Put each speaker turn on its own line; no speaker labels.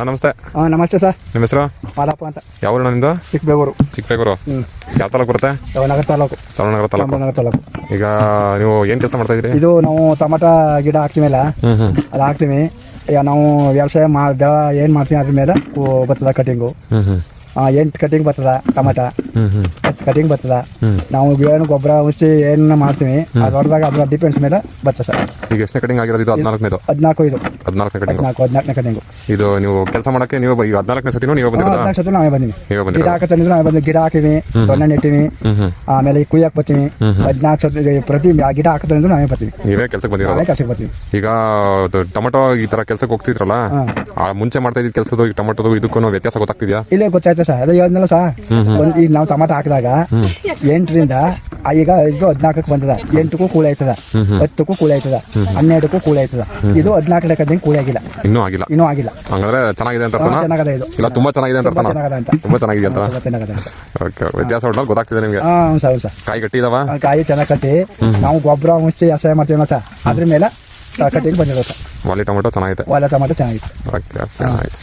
ನಮಸ್ತೆ.
ನಮಸ್ತೆ ಸರ್.
ನಿಮ್ಮ ಹೆಸರು?
ಮಾದಪ್ಪ ಅಂತ.
ಯಾವ ನಿಂದು?
ಚಿಕ್ಕಬೇಗೂರು.
ಯಾವ ತಾಲೂಕು ಬರುತ್ತೆ?
ನಗರ ತಾಲೂಕು.
ಚಾಮರಾಜನಗರ ತಾಲೂಕು. ಈಗ ನೀವು ಏನು ಕೆಲಸ ಮಾಡ್ತಾ ಇದ್ದೀರಿ?
ಇದು ನಾವು ಟಮಾಟ ಗಿಡ ಹಾಕ್ತೀವಲ್ಲ ಅದು ಹಾಕ್ತೀವಿ. ಈಗ ನಾವು ವ್ಯವಸಾಯ ಏನು ಮಾಡ್ತೀವಿ ಅದ್ರ ಮೇಲೆ ಬರ್ತದ ಕಟಿಂಗು. 8 ಕಟಿಂಗ್ ಬರ್ತದ ಟಮಾಟ, 10 ಕಟಿಂಗ್ ಬರ್ತದ. ನಾವು ಏನು ಗೊಬ್ಬರ ಔಷಧಿ ಏನು ಮಾಡ್ತೀವಿ ಅದ್ರೊಳದಾಗ ಅದ್ರ ಡಿಪೆಂಡ್ಸ್ ಮೇಲೆ ಬರ್ತದೆ ಸರ್.
ಈಗ ಎಷ್ಟನೇ ಕಟಿಂಗ್ ಆಗಿರೋದು? ಇದು 14ನೇದು.
14 ಕಟಿಂಗು.
ಇದು ನೀವು ಕೆಲಸ ಮಾಡಕ್ಕೆ ನೀವು 14ನೇ ಸತಿನೂ ನೀವು ಬಂದಿರೋದಾ?
14 ಸತಿ ನಾವೇ ಬಂದಿವಿ. ಗಿಡ ಹಾಕತ್ತಂದ್ರೆ ನಾವೇ ಬಂದು ಗಿಡ ಹಾಕಿವಿ, ಸೊನ್ನೆ ನೆಟ್ಟಿವಿ, ಆಮೇಲೆ ಕುಯ್ಯಕ್ಕೆ ಬರ್ತೀವಿ. 14 ಸತಿ ಪ್ರತಿ ಗಿಡ ಹಾಕತ್ತಂದ್ರೆ ನಾವೇ ಬರ್ತೀವಿ.
ನೀವೇ ಕೆಲಸಕ್ಕೆ ಬಂದಿರೋದು?
ಕೆಲಸಕ್ಕೆ ಬರ್ತೀವಿ.
ಈಗ ಟೊಮೆಟೊ ಈ ತರ ಕೆಲಸಕ್ಕೆ ಹೋಗ್ತಿದ್ರಲ್ಲ, ಮುಂಚೆ ಮಾಡ್ತಾ ಇದ್ದ ಕೆಲಸದ ಟೊಮೆಟೊದು ಇದಕ್ಕೂ ವ್ಯತ್ಯಾಸ ಗೊತ್ತಾಗ್ತಿದ್ಯಾ?
ಇಲ್ಲೇ ಗೊತ್ತಾಯ್ತು ಸರ್. ಅದೇ ಹೇಳಿದ್ನಲ್ಲ ಸರ್, ಈಗ ನಾವು ಟಮಾಟ ಹಾಕಿದಾಗ 8ರಿಂದ ಈಗ ಇದು 14ಕ್ಕೆ ಬಂದದ. 8ಕ್ಕೂ ಕೂಳಿ ಆಯ್ತದ, 10ಕ್ಕೂ ಕೂಳಿ ಆಯ್ತದ, 12ಕ್ಕೂ ಕೂಳಿ ಆಯ್ತದ. ಇದು 14 ಕಟ್ಟಿಂಗ್ ಕೂಳಿ ಆಗಿಲ್ಲ, ಇನ್ನೂ ಆಗಿಲ್ಲ.
ಹಂಗಾದ್ರೆ ಚೆನ್ನಾಗಿದೆ ಅಂತ?
ಚೆನ್ನಾಗದ. ಇದು
ಇಲ್ಲ ತುಂಬಾ ಚೆನ್ನಾಗಿದೆ ಅಂತ? ತುಂಬಾ ಚೆನ್ನಾಗಿದೆ ಅಂತ. ಓಕೆ, ವ್ಯತ್ಯಾಸ ಒಟ್ಟು ಗೊತ್ತಾಗ್ತಿದೆ ನಿಮಗೆ?
ಹ್ಞೂ ಸರ್.
ಕಾಯಿ ಗಟ್ಟಿ ಇದಾವ?
ಕಾಯಿ ಚೆನ್ನಾಗಿ ಕಟ್ಟಿ ನಾವು ಗೊಬ್ಬರ ಮುಚ್ಚಿ ವ್ಯವಸಾಯ ಮಾಡ್ತೀವಲ್ಲ ಸರ್, ಅದ್ರ ಮೇಲೆ ಕಟ್ಟಿಂಗ್ ಬಂದಿರೋ ಸರ್.
ವಾಲಿ ಟೊಮೆಟೊ ಚೆನ್ನಾಗಿದೆ.
ಒಳ್ಳೆ ಟೊಮೆಟೊ ಚೆನ್ನಾಗಿತ್ತು.
ಓಕೆ, ಆಯ್ತು.